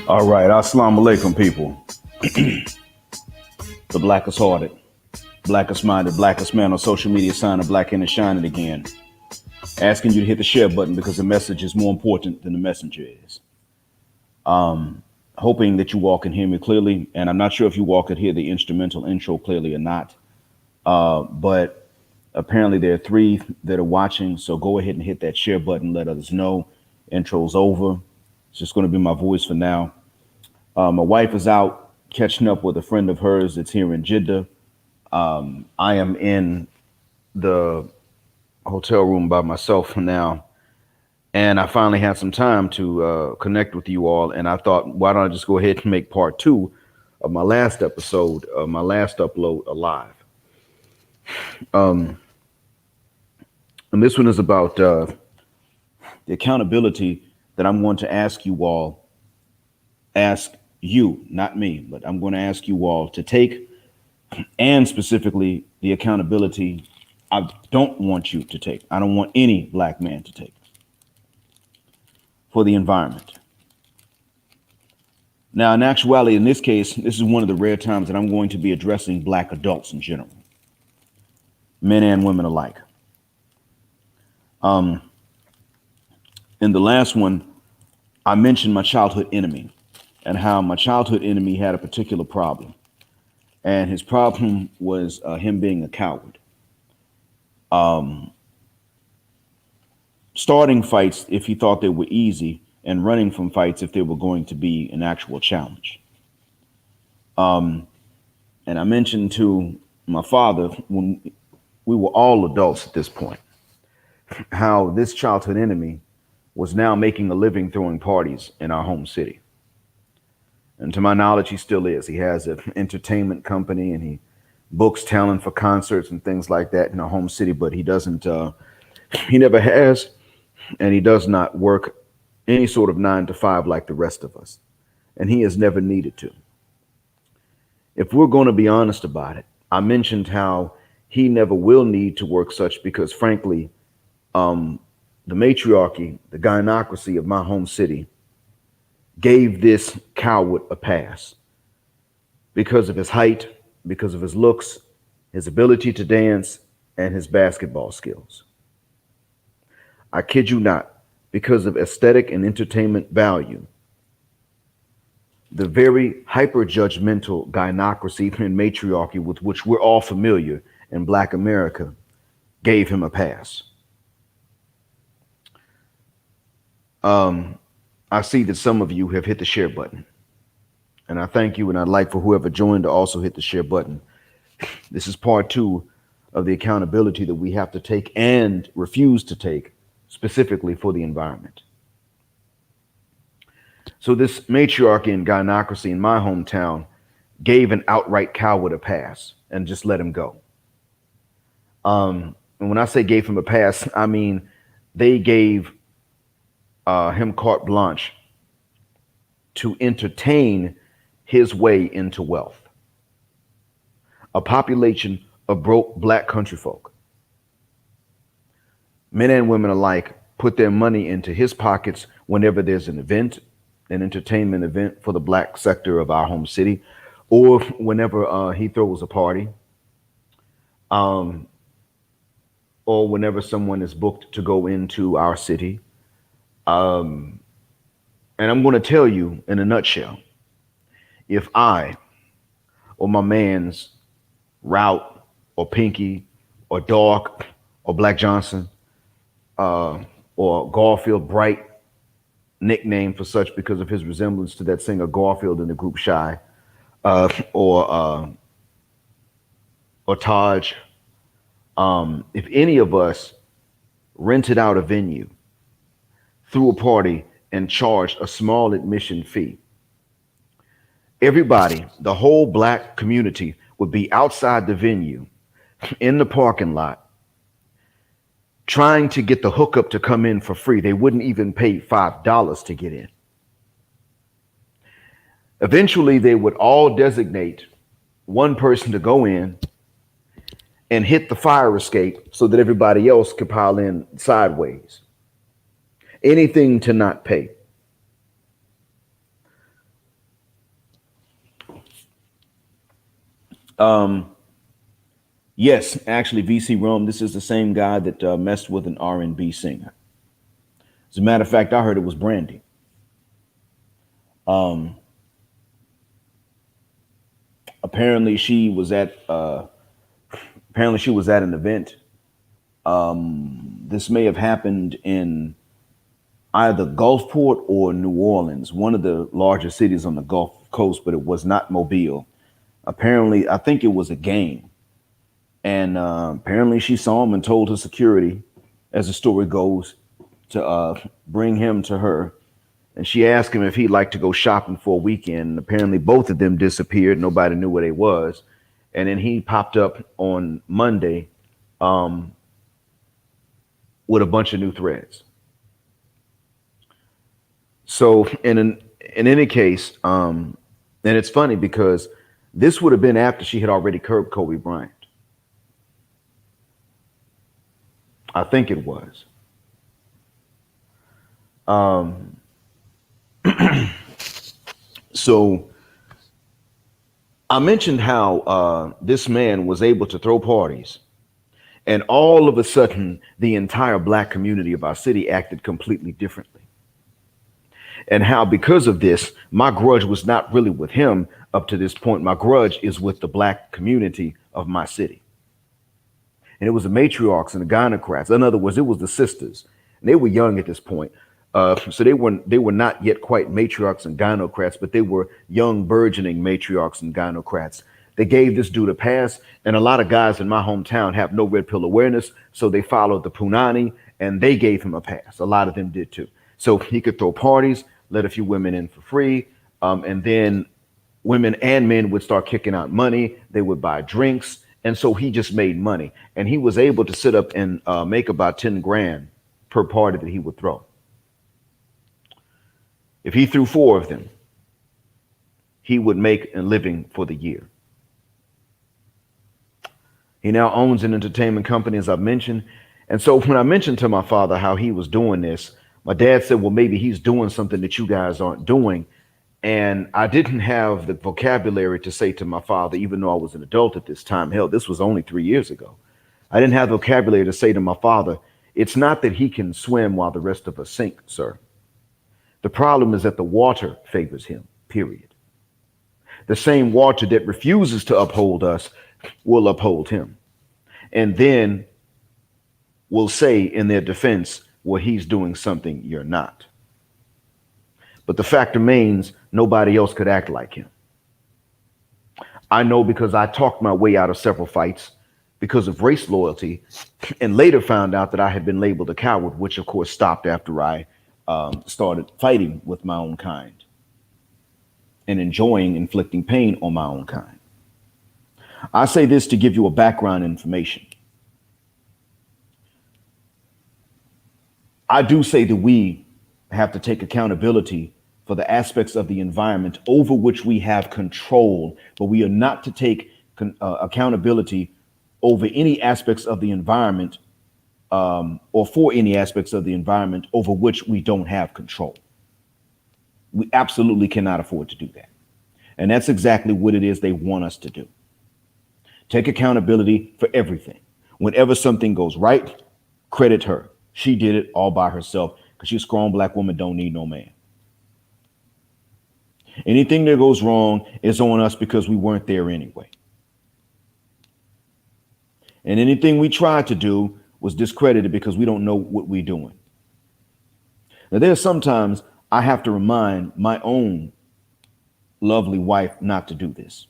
All right, assalamu alaikum, people. The blackest hearted, blackest minded, blackest man on social media sign of black and shining again. Asking you to hit the share button because the message is more important than the messenger is. Hoping that you all can hear me clearly, and I'm not sure if you all could hear the instrumental intro clearly or not. But apparently there are 3 that are watching, so go ahead and hit that share button. Let others know. Intro's over. It's just going to be my voice for now. My wife is out catching up with a friend of hers that's here in Jeddah. I am in the hotel room by myself for now. And I finally had some time to connect with you all. And I thought, why don't I just go ahead and make part 2 of my last episode, my last upload alive. And this one is about the accountability that I'm going to ask you all, ask you, not me, but I'm going to ask you all to take, and specifically the accountability I don't want you to take. I don't want any black man to take for the environment. Now, in actuality, in this case, this is one of the rare times that I'm going to be addressing black adults in general, men and women alike. In the last one, I mentioned my childhood enemy and how my childhood enemy had a particular problem. And his problem was him being a coward. Starting fights if he thought they were easy, and running from fights if they were going to be an actual challenge. And I mentioned to my father, when we were all adults at this point, how this childhood enemy was now making a living throwing parties in our home city. And to my knowledge, he still is. He has an entertainment company and he books talent for concerts and things like that in our home city, but he doesn't, he never has, and he does not work any sort of 9 to 5 like the rest of us. and he has never needed to. If we're going to be honest about it, I mentioned how he never will need to work such because, frankly, um, the matriarchy, the gynocracy of my home city, gave this coward a pass because of his height, because of his looks, his ability to dance, and his basketball skills. I kid you not, because of aesthetic and entertainment value, the very hyper judgmental gynocracy and matriarchy with which we're all familiar in Black America gave him a pass. Um, I see that some of you have hit the share button, and I thank you, and I'd like for whoever joined to also hit the share button. This is part two of the accountability that we have to take and refuse to take specifically for the environment. So this matriarchy and gynocracy in my hometown gave an outright coward a pass and just let him go. And when I say gave him a pass, I mean they gave him carte blanche to entertain his way into wealth. A population of broke Black country folk, men and women alike, put their money into his pockets whenever there's an event, an entertainment event for the Black sector of our home city, or whenever he throws a party, um, or whenever someone is booked to go into our city. Um, and I'm going to tell you in a nutshell, if I or my man's Route or Pinky or Dark or Black Johnson or Garfield Bright, nickname for such because of his resemblance to that singer Garfield in the group Shy, uh, or uh, or Taj. If any of us rented out a venue, threw a party, and charged a small admission fee, everybody, the whole Black community, would be outside the venue in the parking lot trying to get the hookup to come in for free. They wouldn't even pay $5 to get in. Eventually, they would all designate one person to go in and hit the fire escape so that everybody else could pile in sideways. Anything to not pay. Um, yes, actually, VC Rome, this is the same guy that messed with an R&B singer. As a matter of fact, I heard it was Brandy. Um, apparently, she was at an event. This may have happened in either Gulfport or New Orleans, one of the larger cities on the Gulf Coast, but it was not Mobile. Apparently, I think it was a game. And apparently she saw him and told her security, as the story goes, to bring him to her. And she asked him if he'd like to go shopping for a weekend. And apparently both of them disappeared. Nobody knew where they was. And then he popped up on Monday um, with a bunch of new threads. So in any case, and it's funny because this would have been after she had already curbed Kobe Bryant. I think it was. Um, so I mentioned how this man was able to throw parties, and all of a sudden, the entire Black community of our city acted completely differently. And how, because of this, my grudge was not really with him up to this point. My grudge is with the Black community of my city. And it was the matriarchs and the gynocrats. In other words, it was the sisters. And they were young at this point. So they were not yet quite matriarchs and gynocrats, but they were young, burgeoning matriarchs and gynocrats. They gave this dude a pass, and a lot of guys in my hometown have no red pill awareness, so they followed the punani, and they gave him a pass. A lot of them did too. So he could throw parties, let a few women in for free, and then women and men would start kicking out money. They would buy drinks, and so he just made money. And he was able to sit up and make about 10 grand per party that he would throw. If he threw 4 of them, he would make a living for the year. He now owns an entertainment company, as I've mentioned. And so when I mentioned to my father how he was doing this, my dad said, well, maybe he's doing something that you guys aren't doing. And I didn't have the vocabulary to say to my father, even though I was an adult at this time. Hell, this was only 3 years ago. I didn't have the vocabulary to say to my father, it's not that he can swim while the rest of us sink, sir. The problem is that the water favors him, period. The same water that refuses to uphold us will uphold him. And then will say in their defense, well, he's doing something you're not. But the fact remains, nobody else could act like him. I know because I talked my way out of several fights because of race loyalty, and later found out that I had been labeled a coward, which of course stopped after I started fighting with my own kind and enjoying inflicting pain on my own kind. I say this to give you a background information. I do say that we have to take accountability for the aspects of the environment over which we have control, but we are not to take accountability over any aspects of the environment or for any aspects of the environment over which we don't have control. We absolutely cannot afford to do that. And that's exactly what it is they want us to do. Take accountability for everything. Whenever something goes right, credit her. She did it all by herself because she's a strong black woman, don't need no man. Anything that goes wrong is on us because we weren't there anyway. And anything we tried to do was discredited because we don't know what we're doing. Now, there's sometimes I have to remind my own lovely wife not to do this.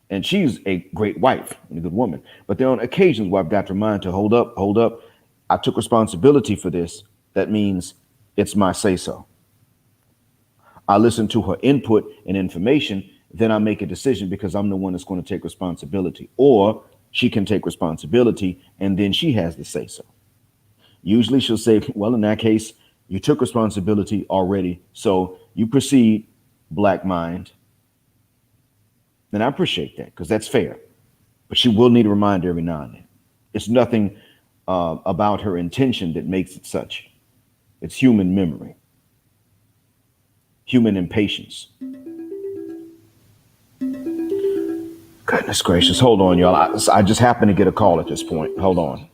And she's a great wife and a good woman. But there are occasions where I've got to remind her, hold up, hold up. I took responsibility for this. That means it's my say so. I listen to her input and information, then I make a decision because I'm the one that's going to take responsibility. Or she can take responsibility and then she has the say so. Usually she'll say, well, in that case, you took responsibility already. So you proceed, black mind. And I appreciate that because that's fair. But she will need a reminder every now and then. It's nothing about her intention that makes it such. It's human memory, human impatience. Goodness gracious. Hold on, y'all. I just happened to get a call at this point. Hold on.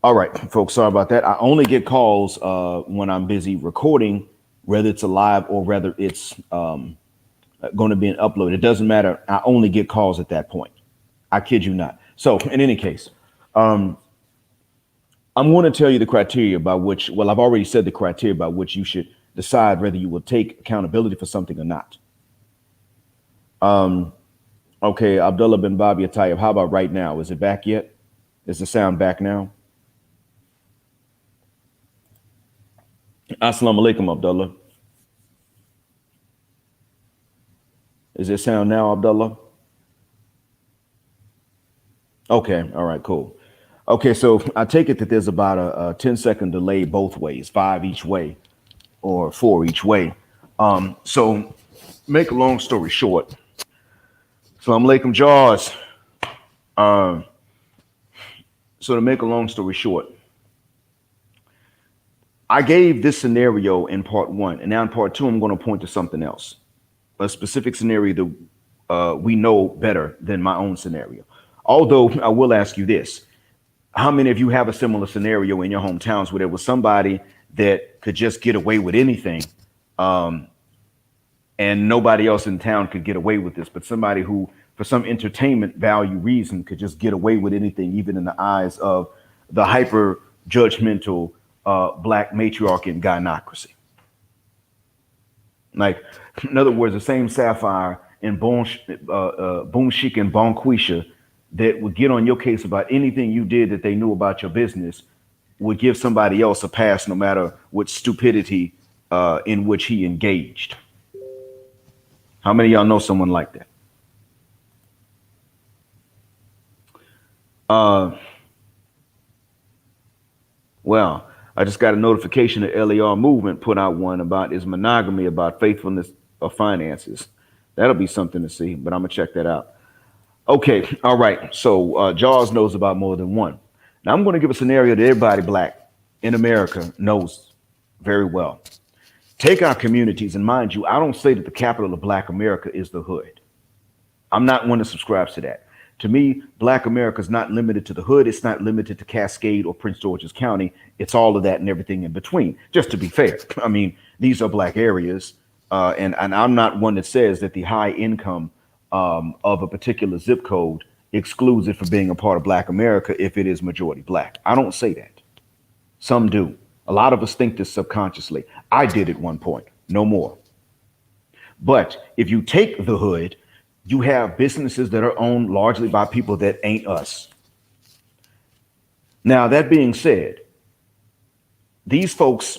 All right, folks, sorry about that. I only get calls when I'm busy recording, whether it's a live or whether it's going to be an upload. It doesn't matter. I only get calls at that point. I kid you not. So in any case, I'm going to tell you the criteria by which, well, I've already said the criteria by which you should decide whether you will take accountability for something or not. Okay, Abdullah bin Bobby Atayeb, how about right now? Is it back yet? Is the sound back now? Assalamu alaikum, Abdullah. Is there sound now, Abdullah? Okay, all right, cool. Okay, so I take it that there's about a 10-second delay both ways, 5 each way or 4 each way. So make a long story short. Assalamu alaikum, Jaws. So to make a long story short, I gave this scenario in part one, and now in part two, I'm going to point to something else, a specific scenario that we know better than my own scenario. Although I will ask you this: how many of you have a similar scenario in your hometowns where there was somebody that could just get away with anything, um, and nobody else in town could get away with this, but somebody who, for some entertainment value reason, could just get away with anything, even in the eyes of the hyper judgmental black matriarch in gynocracy? Like, in other words, the same Sapphire and Boom Chic and Bonquisha that would get on your case about anything you did that they knew about your business would give somebody else a pass no matter what stupidity in which he engaged. How many of y'all know someone like that? Uh, well, I just got a notification that LAR Movement put out one about is monogamy, about faithfulness of finances. That'll be something to see, but I'm gonna check that out. Okay, all right. So Jaws knows about more than one. Now I'm going to give a scenario that everybody black in America knows very well. Take our communities, and mind you, I don't say that the capital of Black America is the hood. I'm not one that subscribes to that. To me, Black America is not limited to the hood. It's not limited to Cascade or Prince George's County. It's all of that and everything in between. Just to be fair, I mean, these are black areas, and I'm not one that says that the high income of a particular zip code excludes it from being a part of Black America if it is majority black. I don't say that. Some do. A lot of us think this subconsciously. I did at one point, no more. But if you take the hood, you have businesses that are owned largely by people that ain't us. Now, that being said, these folks,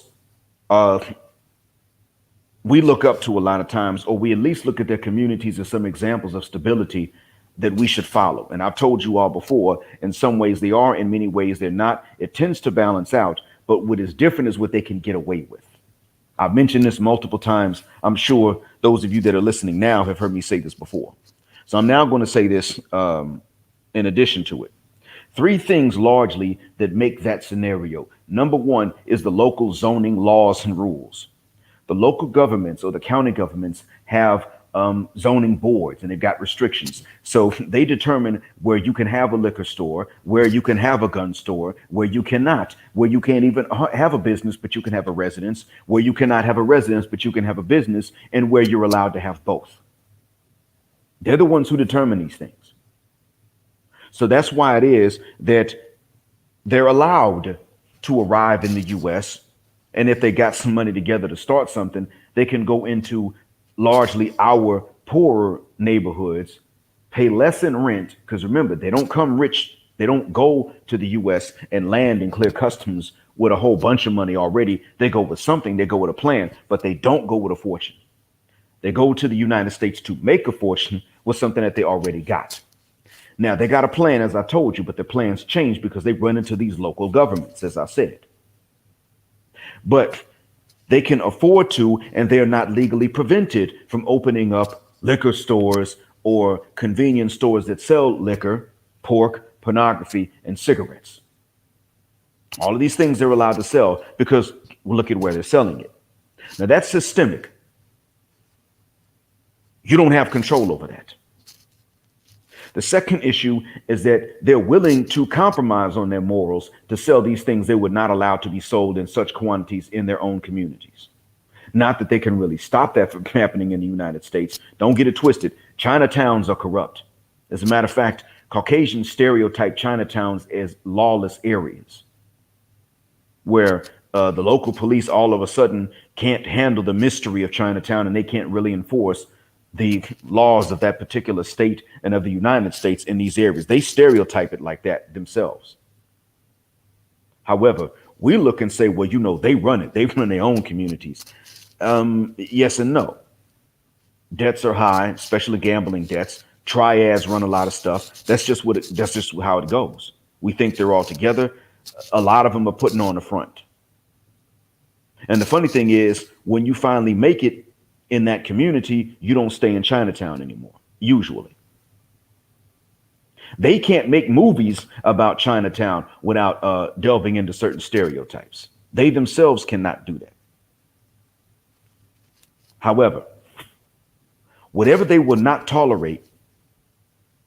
we look up to a lot of times, or we at least look at their communities as some examples of stability that we should follow. And I've told you all before, in some ways they are, in many ways they're not. It tends to balance out, but what is different is what they can get away with. I've mentioned this multiple times. I'm sure those of you that are listening now have heard me say this before. So I'm now going to say this in addition to it. Three things largely that make that scenario. Number one is the local zoning laws and rules. The local governments or the county governments have zoning boards, and they've got restrictions. So they determine where you can have a liquor store, where you can have a gun store, where you cannot, where you can't even have a business, but you can have a residence, where you cannot have a residence, but you can have a business, and where you're allowed to have both. They're the ones who determine these things. So that's why it is that they're allowed to arrive in the US. And if they got some money together to start something, they can go into largely our poorer neighborhoods, pay less in rent, because remember, they don't come rich. They don't go to the US and land and clear customs with a whole bunch of money already. They go with something, they go with a plan, but they don't go with a fortune. They go to the United States to make a fortune with something that they already got. Now, they got a plan, as I told you, but their plans change because they run into these local governments, as I said. But they can afford to, and they're not legally prevented from opening up liquor stores or convenience stores that sell liquor, pork, pornography, and cigarettes. All of these things they're allowed to sell because look at where they're selling it. Now, that's systemic. You don't have control over that. The second issue is that they're willing to compromise on their morals to sell these things they would not allow to be sold in such quantities in their own communities. Not that they can really stop that from happening in the United States. Don't get it twisted. Chinatowns are corrupt. As a matter of fact, Caucasians stereotype Chinatowns as lawless areas where the local police all of a sudden can't handle the mystery of Chinatown and they can't really enforce the laws of that particular state and of the United States in these areas. They stereotype it like that themselves. However, we look and say, well, you know, they run it. They run their own communities. Yes and no. Debts are high, especially gambling debts. Triads run a lot of stuff. That's just how it goes. We think they're all together. A lot of them are putting on the front. And the funny thing is, when you finally make it in that community, you don't stay in Chinatown anymore, usually. They can't make movies about Chinatown without delving into certain stereotypes. They themselves cannot do that. However, whatever they will not tolerate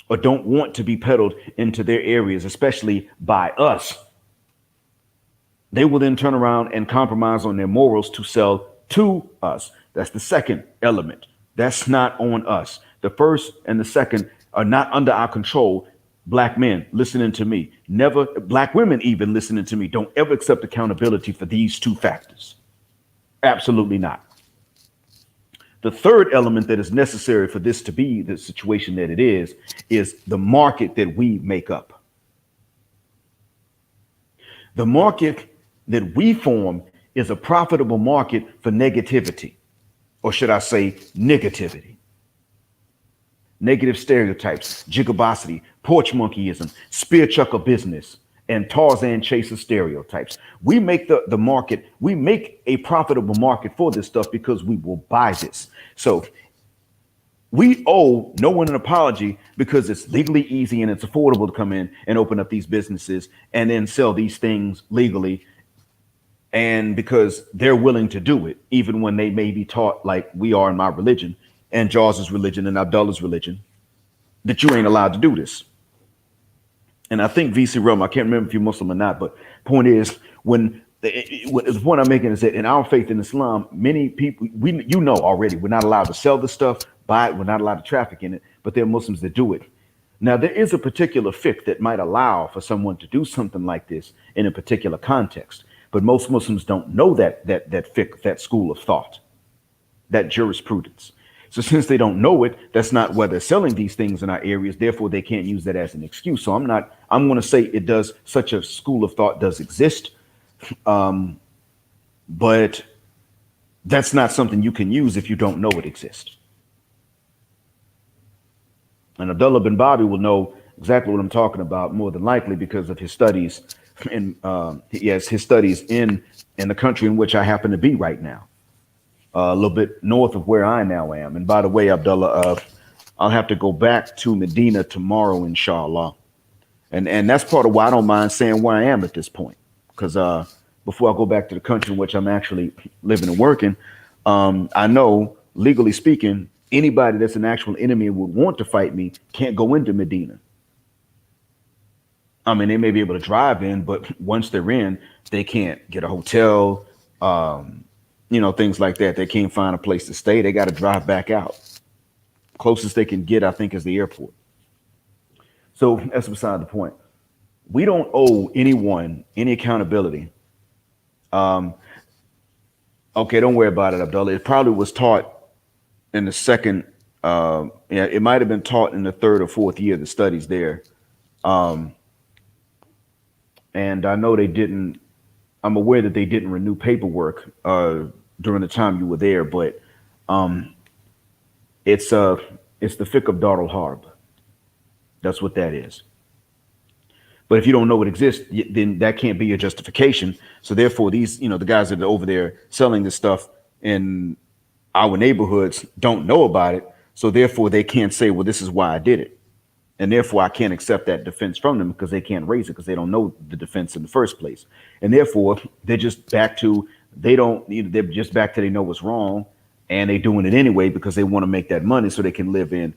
or don't want to be peddled into their areas, especially by us, they will then turn around and compromise on their morals to sell to us. That's the second element. That's not on us. The first and the second are not under our control. Black men listening to me, never, black women even listening to me, don't ever accept accountability for these two factors. Absolutely not. The third element that is necessary for this to be the situation that it is the market that we make up. The market that we form is a profitable market for negativity, or should I say negativity. Negative stereotypes, jigabosity, porch monkeyism, spear chucker business, and Tarzan chaser stereotypes. We make the market, we make a profitable market for this stuff because we will buy this. So we owe no one an apology because it's legally easy and it's affordable to come in and open up these businesses and then sell these things legally. And because they're willing to do it, even when they may be taught like we are in my religion and Jaws's religion and Abdullah's religion, that you ain't allowed to do this. And I think VC Realm, I can't remember if you're Muslim or not, but point is, the point I'm making is that in our faith in Islam, many people, you know already, we're not allowed to sell the stuff, buy it, we're not allowed to traffic in it, but there are Muslims that do it. Now, there is a particular fiqh that might allow for someone to do something like this in a particular context, but most Muslims don't know that fiqh, that school of thought, that jurisprudence. So since they don't know it, that's not where they're selling these things in our areas. Therefore, they can't use that as an excuse. So I'm going to say it does, such a school of thought does exist. But that's not something you can use if you don't know it exists. And Abdullah bin Bobby will know exactly what I'm talking about, more than likely because of his studies and his studies in the country in which I happen to be right now. A little bit north of where I now am. And by the way, Abdullah, I'll have to go back to Medina tomorrow, inshallah. And that's part of why I don't mind saying where I am at this point. Because before I go back to the country in which I'm actually living and working, I know, legally speaking, anybody that's an actual enemy and would want to fight me can't go into Medina. I mean, they may be able to drive in, but once they're in, they can't get a hotel, things like that. They can't find a place to stay. They got to drive back out. Closest they can get, I think, is the airport. So that's beside the point. We don't owe anyone any accountability. Okay, don't worry about it, Abdullah. It probably was taught in the second, it might have been taught in the third or fourth year, the studies there. And I know they didn't, I'm aware that they didn't renew paperwork during the time you were there, but it's the fiqh of Dar al-Harb. That's what that is. But if you don't know it exists, then that can't be your justification. So therefore, these, the guys that are over there selling this stuff in our neighborhoods don't know about it. So therefore, they can't say, well, this is why I did it. And therefore, I can't accept that defense from them because they can't raise it because they don't know the defense in the first place. And therefore, they're just back to, they're just back to they know what's wrong. And they're doing it anyway because they want to make that money so they can live in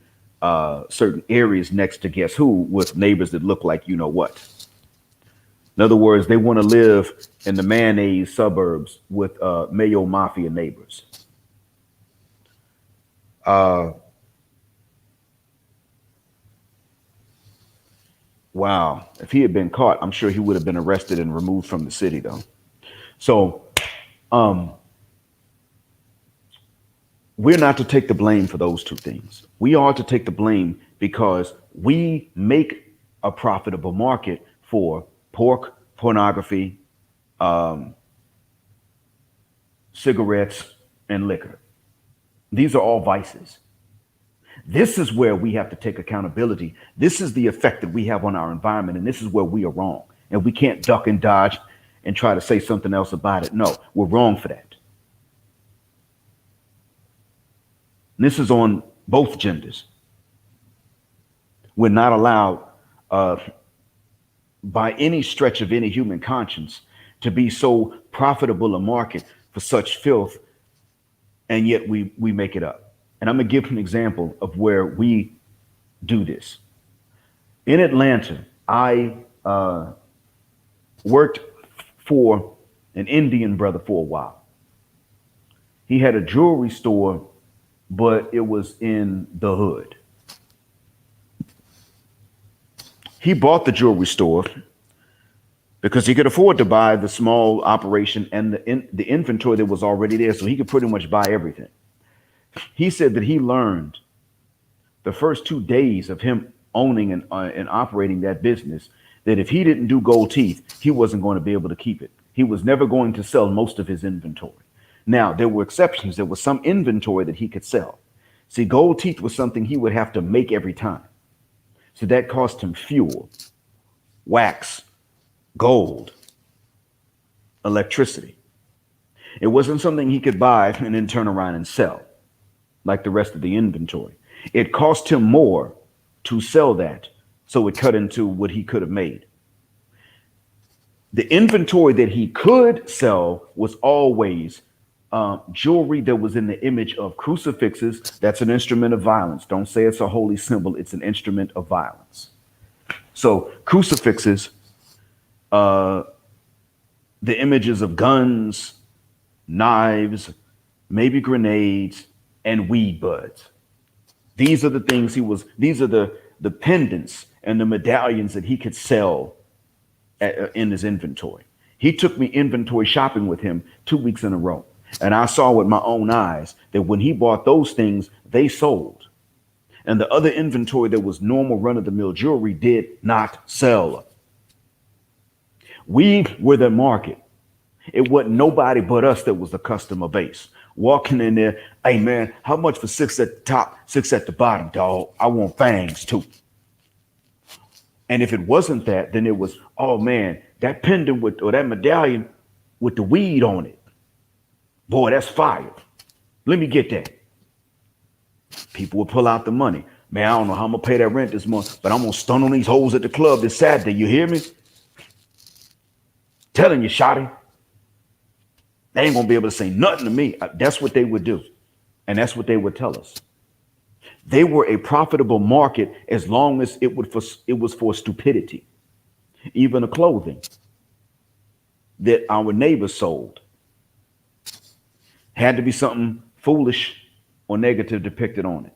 certain areas next to guess who with neighbors that look like you know what. In other words, they want to live in the mayonnaise suburbs with Mayo Mafia neighbors. Wow. If he had been caught, I'm sure he would have been arrested and removed from the city, though. So we're not to take the blame for those two things. We are to take the blame because we make a profitable market for pork, pornography, cigarettes, and liquor. These are all vices. This is where we have to take accountability. This is the effect that we have on our environment, and this is where we are wrong. And we can't duck and dodge and try to say something else about it. No, we're wrong for that. And this is on both genders. We're not allowed, by any stretch of any human conscience, to be so profitable a market for such filth, and yet we make it up. And I'm gonna give an example of where we do this. In Atlanta, I worked for an Indian brother for a while. He had a jewelry store, but it was in the hood. He bought the jewelry store because he could afford to buy the small operation and the inventory that was already there, so he could pretty much buy everything. He said that he learned the first 2 days of him owning and operating that business that if he didn't do gold teeth, he wasn't going to be able to keep it. He was never going to sell most of his inventory. Now, there were exceptions. There was some inventory that he could sell. See, gold teeth was something he would have to make every time. So that cost him fuel, wax, gold, electricity. It wasn't something he could buy and then turn around and sell like the rest of the inventory. It cost him more to sell that, so it cut into what he could have made. The inventory that he could sell was always jewelry that was in the image of crucifixes. That's an instrument of violence. Don't say it's a holy symbol. It's an instrument of violence. So crucifixes, the images of guns, knives, maybe grenades, and weed buds. These are the things these are the pendants and the medallions that he could sell in his inventory. He took me inventory shopping with him 2 weeks in a row. And I saw with my own eyes that when he bought those things, they sold. And the other inventory that was normal run of the mill jewelry did not sell. We were the market. It wasn't nobody but us that was the customer base. Walking in there, hey man, how much for 6 at the top, 6 at the bottom, dog? I want fangs too. And if it wasn't that, then it was, oh man, that pendant with or that medallion with the weed on it. Boy, that's fire. Let me get that. People would pull out the money. Man, I don't know how I'm gonna pay that rent this month, but I'm gonna stun on these hoes at the club this Saturday. You hear me? Telling you, shawty. They ain't gonna be able to say nothing to me. That's what they would do. And that's what they would tell us. They were a profitable market as long as it was for stupidity. Even the clothing that our neighbors sold had to be something foolish or negative depicted on it.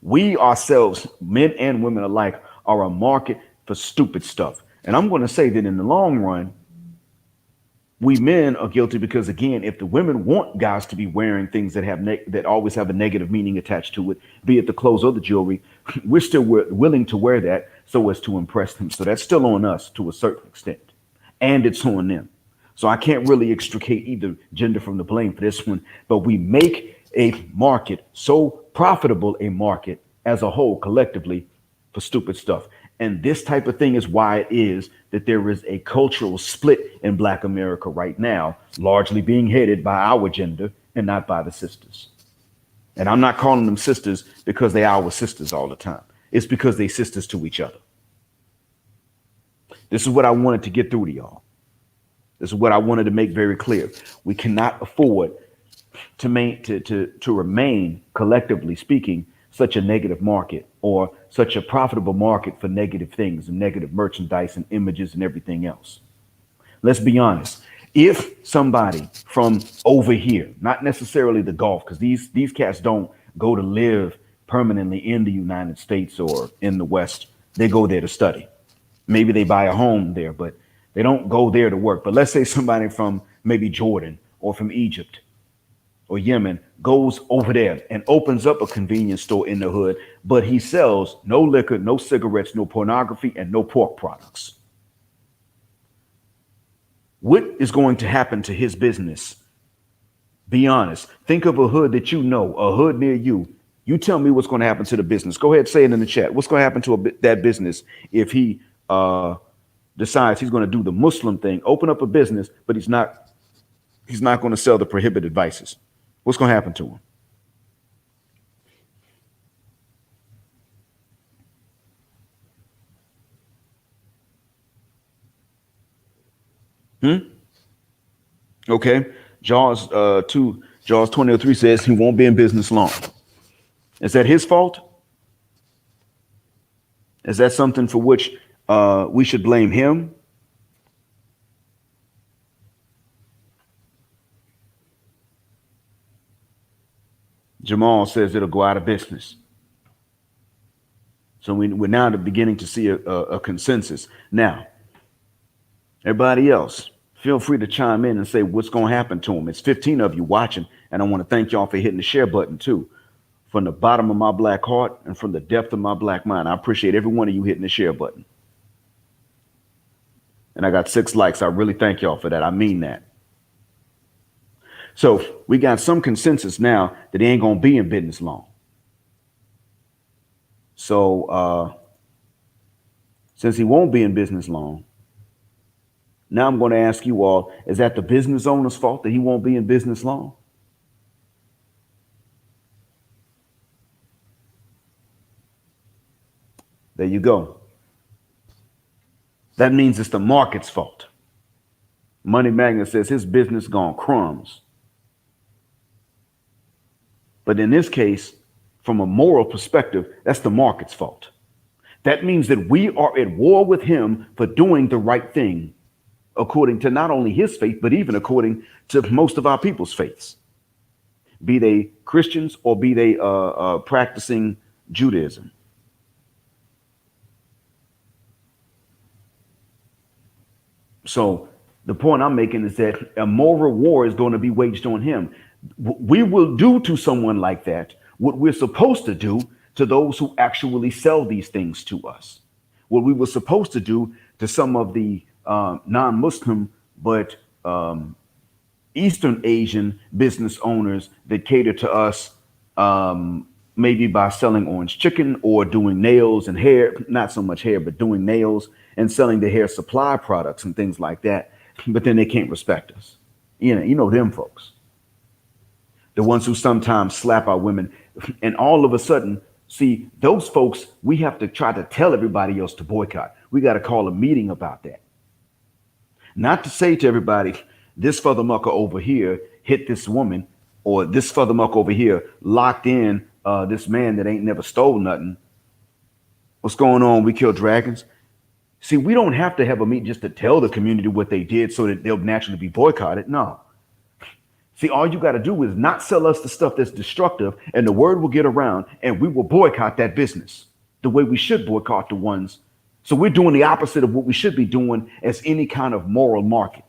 We ourselves, men and women alike, are a market for stupid stuff. And I'm going to say that in the long run, we men are guilty because, again, if the women want guys to be wearing things that that always have a negative meaning attached to it, be it the clothes or the jewelry, we're still willing to wear that so as to impress them. So that's still on us to a certain extent, and it's on them. So I can't really extricate either gender from the blame for this one, but we make a market so profitable, a market as a whole collectively, for stupid stuff. And this type of thing is why it is that there is a cultural split in Black America right now, largely being headed by our gender and not by the sisters. And I'm not calling them sisters because they are our sisters all the time. It's because they sisters to each other. This is what I wanted to get through to y'all. This is what I wanted to make very clear. We cannot afford to remain, collectively speaking, such a negative market or such a profitable market for negative things and negative merchandise and images and everything else. Let's be honest. If somebody from over here, not necessarily the Gulf, because these cats don't go to live permanently in the United States or in the West, they go there to study. Maybe they buy a home there, but they don't go there to work. But let's say somebody from maybe Jordan or from Egypt or Yemen goes over there and opens up a convenience store in the hood, but he sells no liquor, no cigarettes, no pornography, and no pork products. What is going to happen to his business? Be honest. Think of a hood that you know, a hood near you. You tell me what's going to happen to the business. Go ahead, say it in the chat. What's going to happen to that business if he decides he's going to do the Muslim thing, open up a business, but he's not going to sell the prohibited vices? What's going to happen to him? Okay. Jaws 20:03 says he won't be in business long. Is that his fault? Is that something for which we should blame him? Jamal says it'll go out of business. So we're now beginning to see a consensus. Now, everybody else, feel free to chime in and say what's going to happen to him. It's 15 of you watching, and I want to thank y'all for hitting the share button too. From the bottom of my black heart and from the depth of my black mind, I appreciate every one of you hitting the share button. And I got 6 likes. I really thank y'all for that. I mean that. So we got some consensus now that he ain't going to be in business long. So since he won't be in business long, now I'm going to ask you all, is that the business owner's fault that he won't be in business long? There you go. That means it's the market's fault. Money Magnet says his business gone crumbs. But in this case, from a moral perspective, that's the market's fault. That means that we are at war with him for doing the right thing, according to not only his faith, but even according to most of our people's faiths, be they Christians or be they practicing Judaism. So the point I'm making is that a moral war is going to be waged on him. We will do to someone like that what we're supposed to do to those who actually sell these things to us. What we were supposed to do to some of the non-Muslim but Eastern Asian business owners that cater to us, maybe by selling orange chicken or doing nails and hair, not so much hair, but doing nails and selling the hair supply products and things like that. But then they can't respect us. You know them folks. The ones who sometimes slap our women. And all of a sudden, see, those folks, we have to try to tell everybody else to boycott. We got to call a meeting about that. Not to say to everybody, this furthermucker over here hit this woman, or this furthermucker over here locked in this man that ain't never stole nothing. What's going on? We kill dragons. See, we don't have to have a meeting just to tell the community what they did so that they'll naturally be boycotted. No. See, all you got to do is not sell us the stuff that's destructive, and the word will get around, and we will boycott that business the way we should boycott the ones. So we're doing the opposite of what we should be doing as any kind of moral market.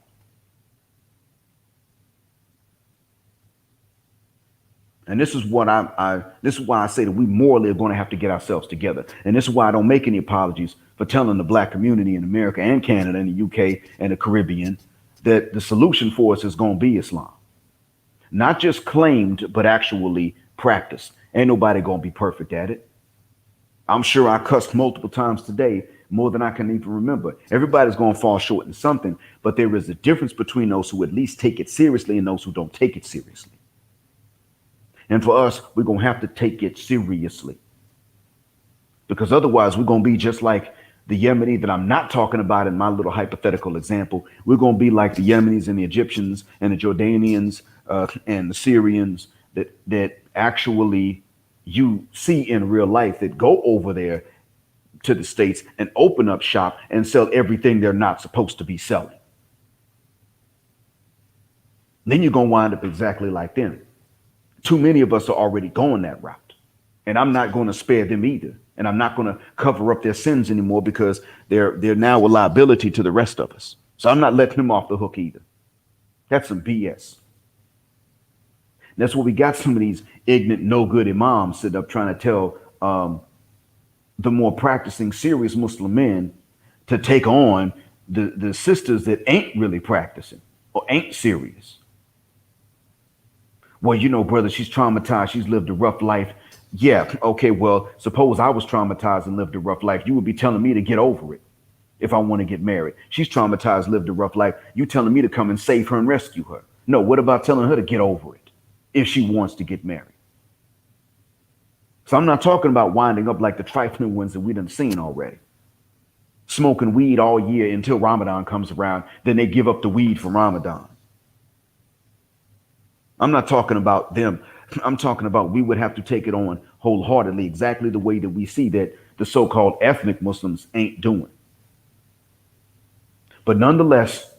And this is what this is why I say that we morally are going to have to get ourselves together. And this is why I don't make any apologies for telling the black community in America and Canada and the UK and the Caribbean that the solution for us is going to be Islam. Not just claimed, but actually practiced. Ain't nobody going to be perfect at it. I'm sure I cussed multiple times today, more than I can even remember. Everybody's going to fall short in something, but there is a difference between those who at least take it seriously and those who don't take it seriously. And for us, we're going to have to take it seriously. Because otherwise, we're going to be just like the Yemeni that I'm not talking about in my little hypothetical example. We're going to be like the Yemenis and the Egyptians and the Jordanians and the Syrians that actually you see in real life that go over there to the States and open up shop and sell everything they're not supposed to be selling. Then you're going to wind up exactly like them. Too many of us are already going that route. And I'm not going to spare them either. And I'm not going to cover up their sins anymore because they're now a liability to the rest of us. So I'm not letting them off the hook either. That's some BS. That's what we got some of these ignorant, no good imams sitting up trying to tell the more practicing, serious Muslim men to take on the sisters that ain't really practicing or ain't serious. Well, you know, brother, she's traumatized. She's lived a rough life. Yeah. Okay. Well, suppose I was traumatized and lived a rough life. You would be telling me to get over it if I want to get married. She's traumatized, lived a rough life. You telling me to come and save her and rescue her. No, what about telling her to get over it if she wants to get married? So I'm not talking about winding up like the trifling ones that we done seen already. smoking weed all year until Ramadan comes around. Then they give up the weed for Ramadan. I'm not talking about them. I'm talking about we would have to take it on wholeheartedly, exactly the way that we see that the so-called ethnic Muslims ain't doing. But nonetheless,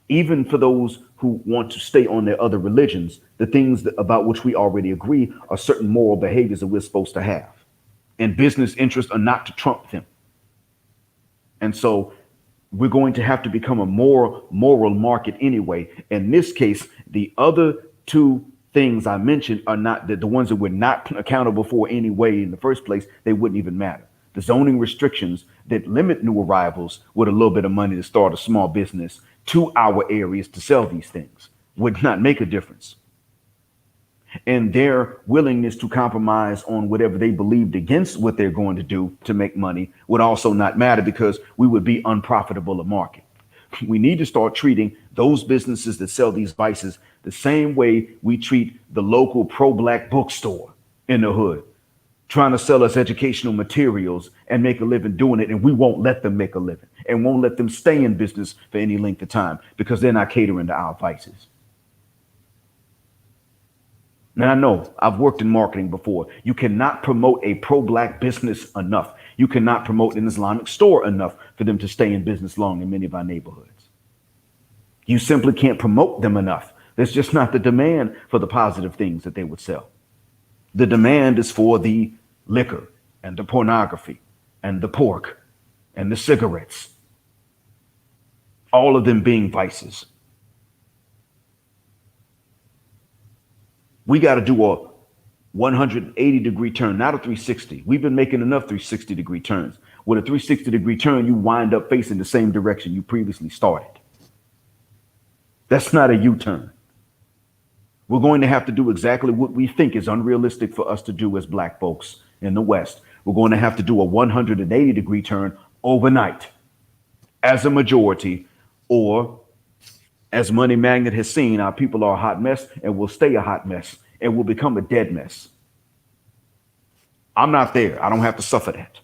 even for those who want to stay on their other religions, the things about which we already agree are certain moral behaviors that we're supposed to have. And business interests are not to trump them. And so we're going to have to become a more moral market anyway. In this case, the other two things I mentioned are not the ones that we're not accountable for anyway in the first place. They wouldn't even matter. The zoning restrictions that limit new arrivals with a little bit of money to start a small business to our areas to sell these things would not make a difference. And their willingness to compromise on whatever they believed against what they're going to do to make money would also not matter because we would be unprofitable a market. We need to start treating those businesses that sell these vices the same way we treat the local pro-black bookstore in the hood, trying to sell us educational materials and make a living doing it. And we won't let them make a living and won't let them stay in business for any length of time because they're not catering to our vices. Now, I know I've worked in marketing before. You cannot promote a pro-black business enough. You cannot promote an Islamic store enough for them to stay in business long in many of our neighborhoods. You simply can't promote them enough. There's just not the demand for the positive things that they would sell. The demand is for the liquor and the pornography and the pork and the cigarettes, all of them being vices. We got to do a 180-degree turn, not a 360. We've been making enough 360-degree turns. With a 360-degree turn, you wind up facing the same direction you previously started. That's not a U-turn. We're going to have to do exactly what we think is unrealistic for us to do as black folks in the West. We're going to have to do a 180-degree turn overnight as a majority, or as Money Magnet has seen, our people are a hot mess and will stay a hot mess and will become a dead mess. I'm not there. I don't have to suffer that.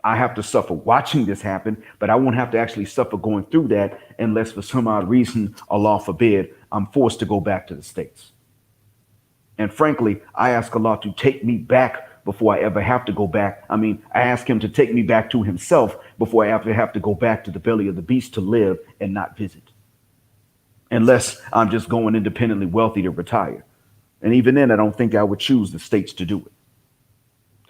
I have to suffer watching this happen, but I won't have to actually suffer going through that unless for some odd reason, Allah forbid, I'm forced to go back to the States. And frankly, I ask Allah to take me back before I ever have to go back. I ask him to take me back to himself before I ever have to go back to the belly of the beast to live and not visit. Unless I'm just going independently wealthy to retire. And even then, I don't think I would choose the States to do it.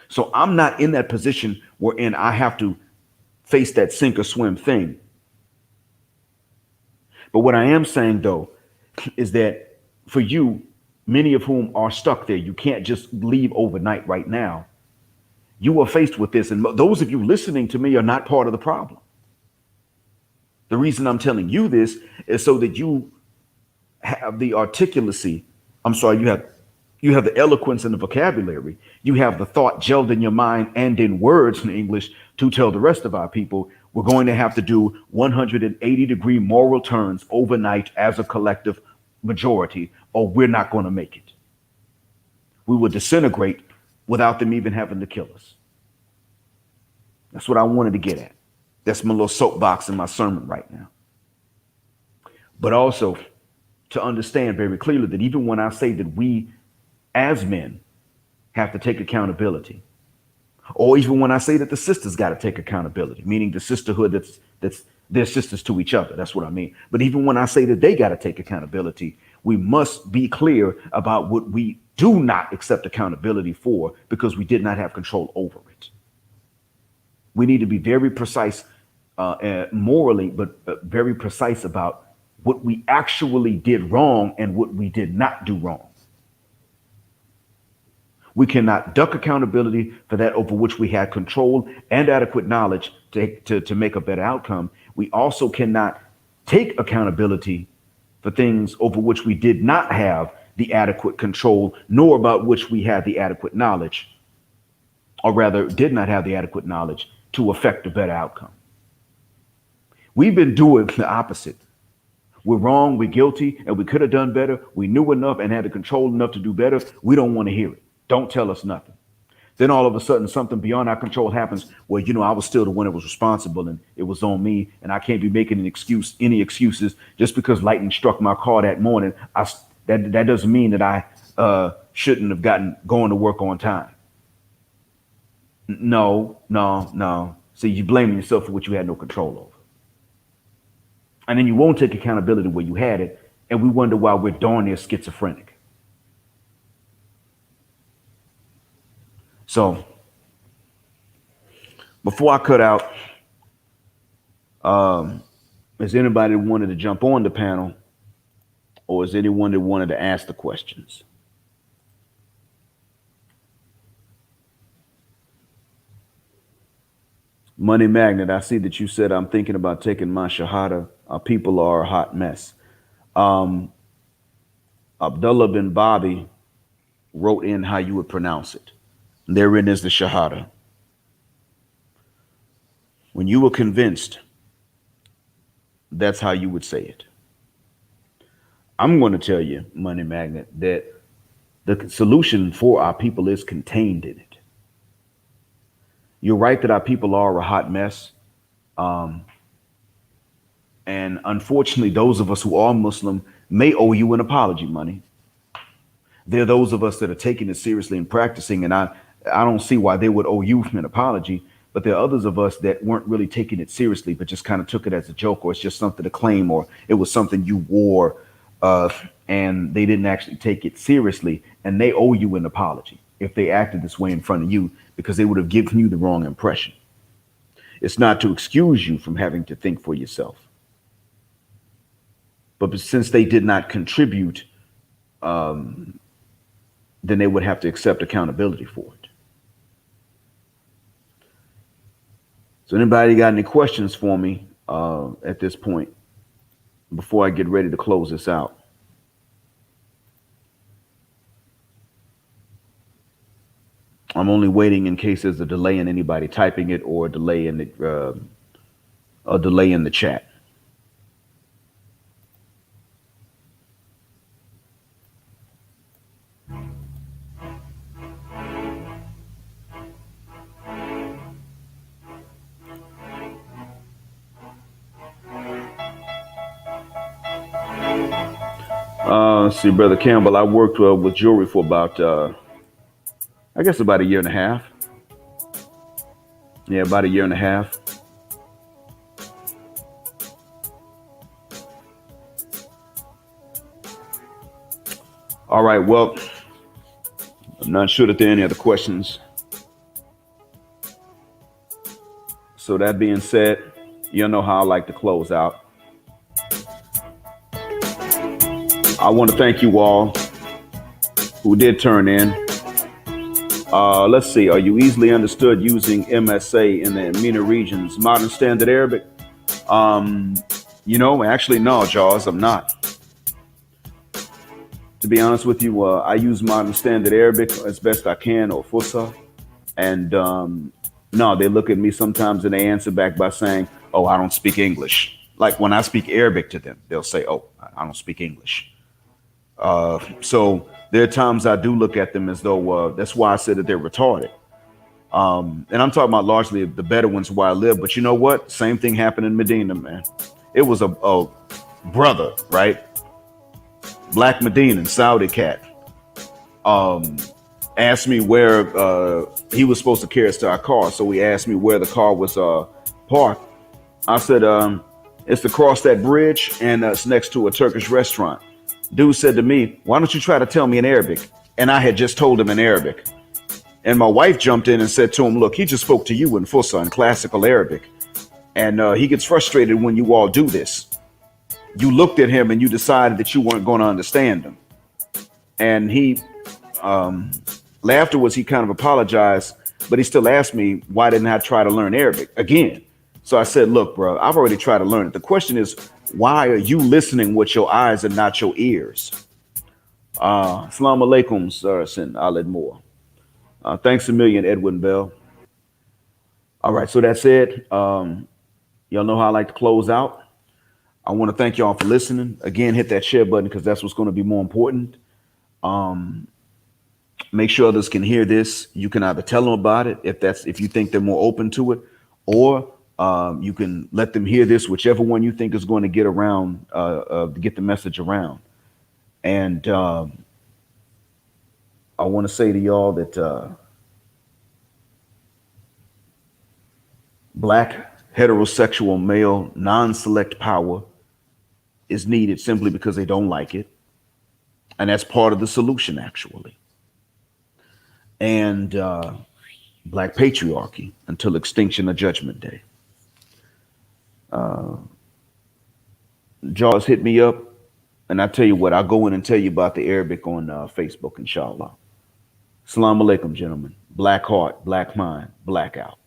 So I'm not in that position wherein I have to face that sink or swim thing. But what I am saying, though, is that for you, many of whom are stuck there, you can't just leave overnight right now. You are faced with this. And those of you listening to me are not part of the problem. The reason I'm telling you this is so that you have the articulacy. You have the eloquence and the vocabulary. You have the thought gelled in your mind and in words in English to tell the rest of our people we're going to have to do 180-degree moral turns overnight as a collective majority, or we're not going to make it. We will disintegrate without them even having to kill us. That's what I wanted to get at. That's my little soapbox in my sermon right now. But also to understand very clearly that even when I say that we as men have to take accountability, or even when I say that the sisters got to take accountability, meaning the sisterhood that's their sisters to each other. That's what I mean. But even when I say that they got to take accountability, we must be clear about what we do not accept accountability for because we did not have control over it. We need to be very precise morally, but very precise about what we actually did wrong and what we did not do wrong. We cannot duck accountability for that over which we had control and adequate knowledge to make a better outcome. We also cannot take accountability for things over which we did not have the adequate control, nor about which we had the adequate knowledge, or rather did not have the adequate knowledge to affect a better outcome. We've been doing the opposite. We're wrong, we're guilty, and we could have done better. We knew enough and had the control enough to do better. We don't want to hear it. Don't tell us nothing. Then all of a sudden, something beyond our control happens where, I was still the one that was responsible and it was on me. And I can't be making any excuses just because lightning struck my car that morning. That doesn't mean that I shouldn't have gotten going to work on time. No, no, no. See, you blaming yourself for what you had no control over. And then you won't take accountability where you had it. And we wonder why we're darn near schizophrenic. So before I cut out, is anybody that wanted to jump on the panel, or is anyone that wanted to ask the questions? Money Magnet, I see that you said I'm thinking about taking my Shahada. People are a hot mess. Um, Abdullah bin Bobby wrote in how you would pronounce it. Therein is the Shahada. When you were convinced, that's how you would say it. I'm going to tell you, Money Magnet, that the solution for our people is contained in it. You're right that our people are a hot mess. Um, and unfortunately, those of us who are Muslim may owe you an apology, Money. There are those of us that are taking it seriously and practicing, and I don't see why they would owe you an apology. But there are others of us that weren't really taking it seriously, but just kind of took it as a joke, or it's just something to claim, or it was something you wore, uh, and they didn't actually take it seriously, and they owe you an apology if they acted this way in front of you because they would have given you the wrong impression. It's not to excuse you from having to think for yourself, but since they did not contribute, um, then they would have to accept accountability for it. So anybody got any questions for me at this point before I get ready to close this out? I'm only waiting in case there's a delay in anybody typing it or a delay in the chat. Let's see, Brother Campbell, I worked with jewelry for about, I guess, about a year and a half. Yeah, about a year and a half. All right. Well, I'm not sure that there are any other questions. So that being said, you know how I like to close out. I want to thank you all who did turn in. Let's see. Are you easily understood using MSA in the MENA regions? Modern Standard Arabic? Um, actually, no, Jaws, I'm not. To be honest with you, I use Modern Standard Arabic as best I can, or Fusa. And no, they look at me sometimes and they answer back by saying, oh, I don't speak English. Like when I speak Arabic to them, they'll say, oh, I don't speak English. So there are times I do look at them as though that's why I said that they're retarded. And I'm talking about largely the Bedouins where I live. But you know what? Same thing happened in Medina, man. It was a brother, right? Black Medinan, Saudi cat, asked me where he was supposed to carry us to our car. So he asked me where the car was parked. I said, it's across that bridge and it's next to a Turkish restaurant. Dude said to me, why don't you try to tell me in Arabic? And I had just told him in Arabic. And my wife jumped in and said to him, look, he just spoke to you in Fusha in classical Arabic. And he gets frustrated when you all do this. You looked at him and you decided that you weren't going to understand him. And he, afterwards, he kind of apologized, but he still asked me, why didn't I try to learn Arabic again? So I said, look, bro, I've already tried to learn it. The question is, why are you listening with your eyes and not your ears? Assalamu alaikum, sir, Sin Aled Moore. Thanks a million, Edwin Bell. All right, so that's it. Y'all know how I like to close out. I want to thank y'all for listening. Again, hit that share button because that's what's going to be more important. Make sure others can hear this. You can either tell them about it if you think they're more open to it, or you can let them hear this, whichever one you think is going to get around, to get the message around. And I want to say to y'all that black heterosexual male non-select power is needed simply because they don't like it, and that's part of the solution, actually. And black patriarchy until extinction of Judgment Day. Jaws, hit me up, and I tell you what, I'll go in and tell you about the Arabic on Facebook, inshallah. Assalamu alaikum, gentlemen. Black heart, black mind, blackout.